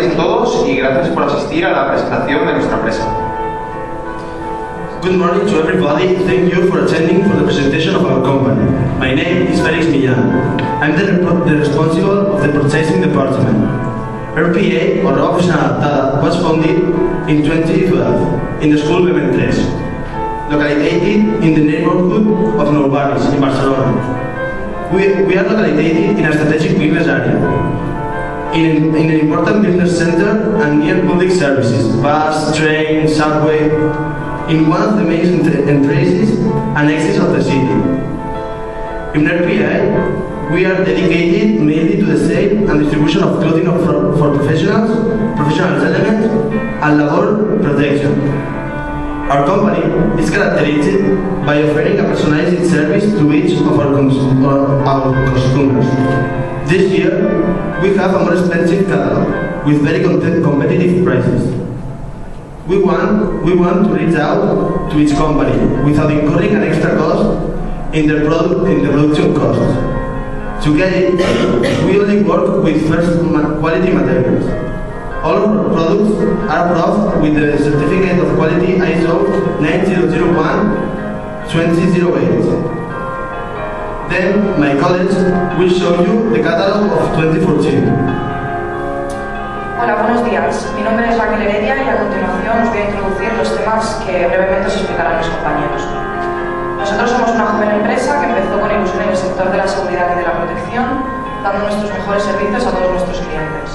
días a todos y gracias por asistir a la presentación de nuestra empresa. Good morning to everybody. Thank you for attending for the presentation of our company. My name is Felix Millán. I'm the responsible of the purchasing department. RPA, or Oficina Adaptada, was founded in 2012 in the school Bementres, located in the neighborhood of Nou Barris in Barcelona. We are located in a strategic business area, in an important business center and near public services, bus, train, subway, in one of the main entrances and exits of the city. In RPI, we are dedicated mainly to the sale and distribution of clothing for professionals, professional elements, and labor protection. Our company is characterized by offering a personalized service to each of our customers. This year, we have a more expensive catalog with very competitive prices. We want to reach out to each company without incurring an extra cost in the production costs. To get it, we only work with first quality materials. All of our products are approved with the certificate of quality ISO 9001-2008. Then my colleagues will show you the catalog of 2014. Hola, buenos días. Mi nombre es Raquel Heredia y a continuación os voy a introducir los temas que brevemente os explicarán mis compañeros. Nosotros somos una joven empresa que empezó con ilusión en el sector de la seguridad y de la protección, dando nuestros mejores servicios a todos nuestros clientes.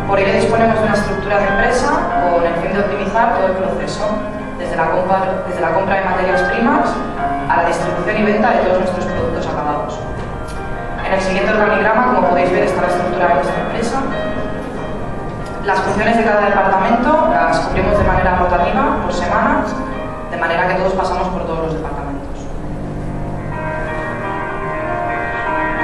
Por ello disponemos de una estructura de empresa con el fin de optimizar todo el proceso, desde la compra de materias primas a la distribución y venta de todos nuestros productos acabados. En el siguiente organigrama, como podéis ver, está la estructura de nuestra empresa. Las funciones de cada departamento las cubrimos de manera rotativa, por semanas, de manera que todos pasamos por todos los departamentos.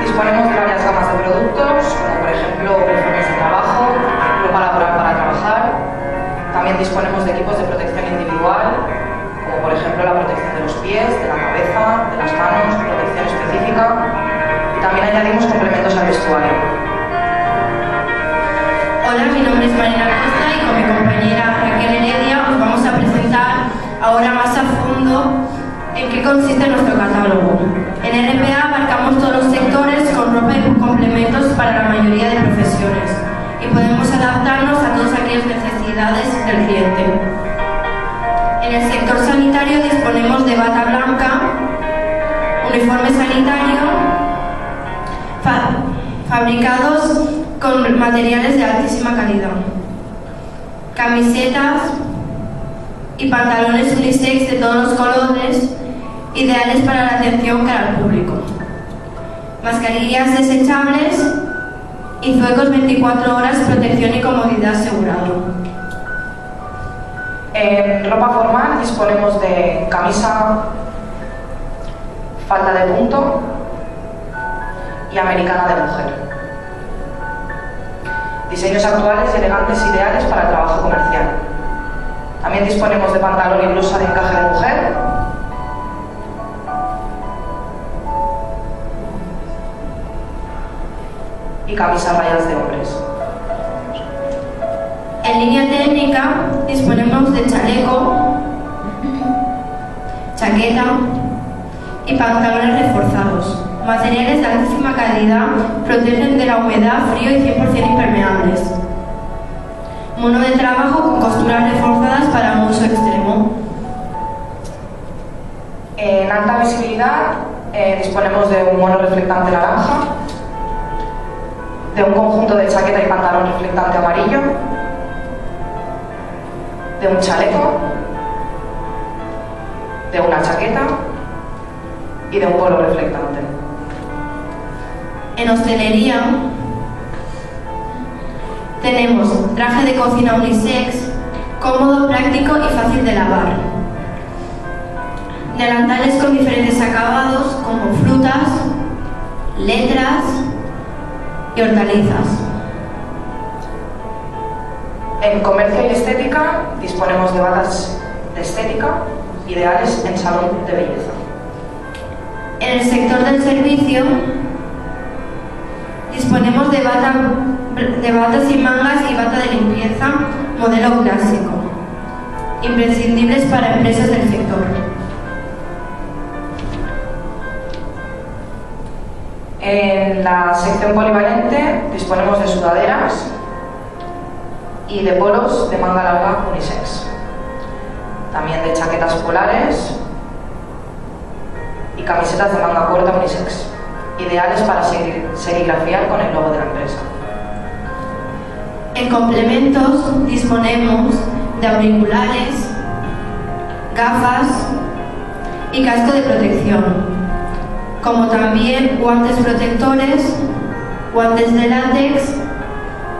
Disponemos de varias gamas de productos, como por ejemplo uniformes de trabajo, ropa laboral para trabajar. También disponemos de equipos de protección individual, como por ejemplo la protección de los pies, de la cabeza, de las manos, protección específica. Y también añadimos complementos al vestuario. Hola, mi nombre es Marina Costa y con mi compañera Raquel Heredia os vamos a presentar ahora más a fondo en qué consiste nuestro catálogo. En RPA abarcamos todos los sectores con ropa y complementos para la mayoría de profesiones y podemos adaptarnos a todas aquellas necesidades del cliente. En el sector sanitario disponemos de bata blanca, uniforme sanitario, fabricados con materiales de altísima calidad, camisetas y pantalones unisex de todos los colores, ideales para la atención cara al público, mascarillas desechables y zuecos 24 horas, protección y comodidad asegurado. En ropa formal disponemos de camisa, falda de punto y americana de mujer. Diseños actuales y elegantes ideales para el trabajo comercial. También disponemos de pantalón y blusa de encaje de mujer. Y camisas rayadas de hombres. En línea técnica disponemos de chaleco, chaqueta y pantalones reforzados. Materiales de altísima calidad, protegen de la humedad, frío y 100% impermeables. Mono de trabajo con costuras reforzadas para un uso extremo. En alta visibilidad disponemos de un mono reflectante naranja, de un conjunto de chaqueta y pantalón reflectante amarillo, de un chaleco, de una chaqueta y de un polo reflectante. En hostelería tenemos traje de cocina unisex, cómodo, práctico y fácil de lavar. Delantales con diferentes acabados como frutas, letras y hortalizas. En comercio y estética disponemos de batas de estética ideales en salón de belleza. En el sector del servicio disponemos de bata de bata sin mangas y bata de limpieza, modelo clásico, imprescindibles para empresas del sector. En la sección polivalente disponemos de sudaderas y de polos de manga larga unisex, también de chaquetas polares y camisetas de manga corta unisex, ideales para serigrafiar con el logo de la empresa. En complementos disponemos de auriculares, gafas y casco de protección, como también guantes protectores, guantes de látex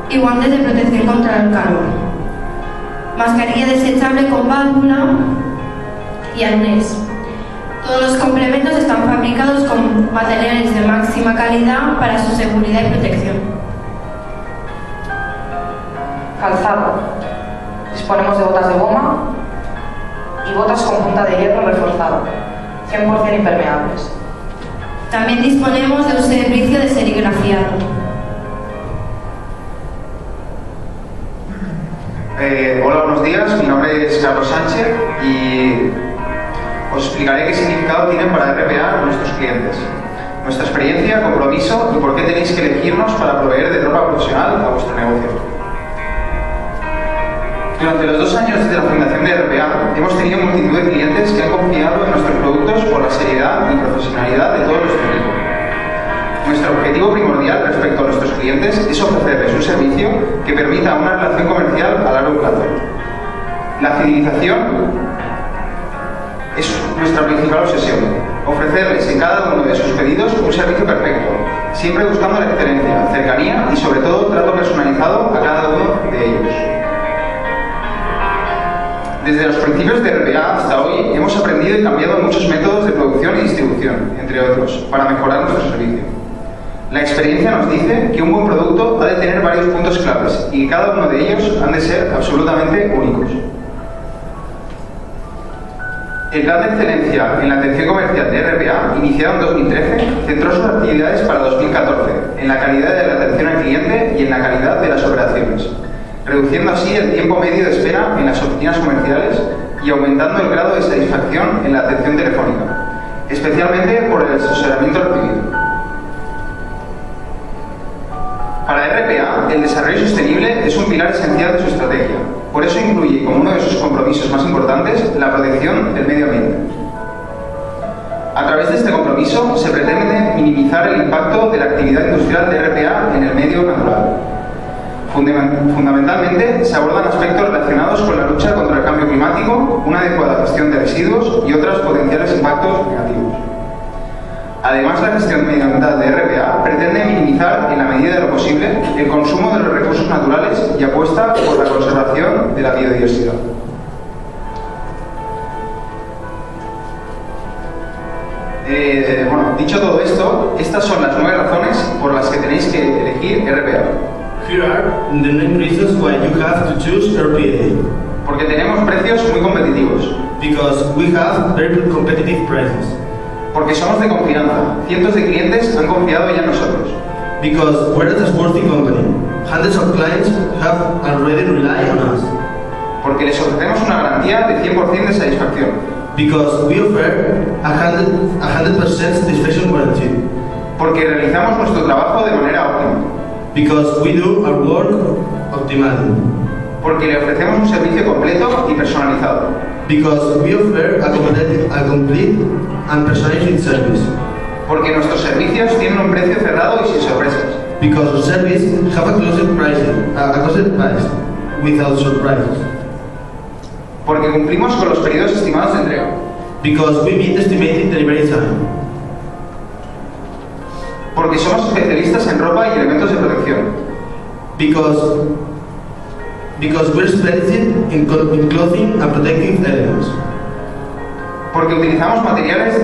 y guantes de protección contra el calor, mascarilla desechable con válvula y arnés. Todos los complementos están fabricados con materiales de máxima calidad para su seguridad y protección. Calzado. Disponemos de botas de goma y botas con punta de hierro reforzado, 100% impermeables. También disponemos de un servicio de serigrafiado. Hola, buenos días. Mi nombre es Carlos Sánchez y os explicaré qué significado tienen para RPA nuestros clientes, nuestra experiencia, compromiso y por qué tenéis que elegirnos para proveer de ropa profesional a vuestro negocio. Durante los 2 años desde la fundación de RPA hemos tenido multitud de clientes que han confiado en nuestros productos por la seriedad y profesionalidad de todo nuestro equipo. Nuestro objetivo primordial respecto a nuestros clientes es ofrecerles un servicio que permita una relación comercial a largo plazo. La fidelización es nuestra principal obsesión, ofrecerles en cada uno de sus pedidos un servicio perfecto, siempre buscando la excelencia, cercanía y sobre todo trato personalizado a cada uno de ellos. Desde los principios de RPA hasta hoy hemos aprendido y cambiado muchos métodos de producción y distribución, entre otros, para mejorar nuestro servicio. La experiencia nos dice que un buen producto ha de tener varios puntos claves y que cada uno de ellos han de ser absolutamente únicos. El plan de excelencia en la atención comercial de RPA, iniciado en 2013, centró sus actividades para 2014 en la calidad de la atención al cliente y en la calidad de las operaciones, reduciendo así el tiempo medio de espera en las oficinas comerciales y aumentando el grado de satisfacción en la atención telefónica, especialmente por el asesoramiento recibido. Para RPA, el desarrollo sostenible es un pilar esencial de su estrategia. Por eso incluye como uno de sus compromisos más importantes la protección del medio ambiente. A través de este compromiso se pretende minimizar el impacto de la actividad industrial de RPA en el medio natural. Fundamentalmente se abordan aspectos relacionados con la lucha contra el cambio climático, una adecuada gestión de residuos y otros potenciales impactos negativos. Además, la gestión medioambiental de RPA pretende minimizar, en la medida de lo posible, el consumo de los recursos naturales y apuesta por la conservación de la biodiversidad. Dicho todo esto, estas son las 9 razones por las que tenéis que elegir RPA. Here are the 9 reasons why you have to choose RPA. Porque tenemos precios muy competitivos. Because we have very competitive prices. Porque somos de confianza. Cientos de clientes han confiado ya en nosotros. Because we're a trustworthy company. Hundreds of clients have already relied on us. Porque les ofrecemos una garantía de 100% de satisfacción. Because we offer a 100% satisfaction guarantee. Porque realizamos nuestro trabajo de manera óptima. Because we do our work optimally. Porque le ofrecemos un servicio completo y personalizado. Because we offer a complete and personalized service. Porque nuestros servicios tienen un precio cerrado y sin sorpresas. Because our service have a closed price without surprises. Porque cumplimos con los periodos estimados de entrega. Because we meet estimated delivery time. Porque somos especialistas en ropa y elementos de protección. Because we're specialists in clothing and protective elements. Porque utilizamos materiales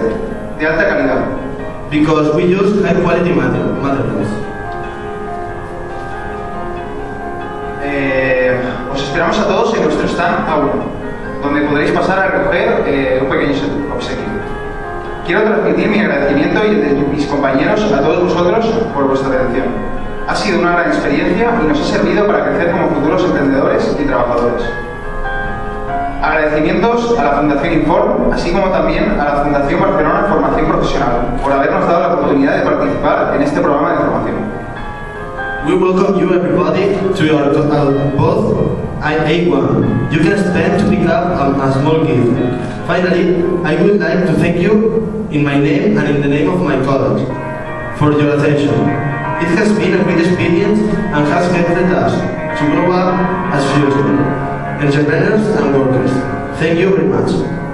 de alta calidad. Because we use high quality materials. Os esperamos a todos en nuestro stand A1, donde podréis pasar a recoger un pequeño obsequio. Quiero transmitir mi agradecimiento y el de mis compañeros a todos vosotros por vuestra atención. Ha sido una gran experiencia y nos ha servido para crecer como futuros emprendedores y trabajadores. Agradecimientos a la Fundación Inform, así como también a la Fundación Barcelona Formación Profesional, por habernos dado la oportunidad de participar en este programa de formación. We welcome you everybody to our both A1. You can spend to pick up a small gift. Finally, I would like to thank you in my name and in the name of my college for your attention. It has been a great experience and has helped us to grow up as future entrepreneurs and workers. Thank you very much.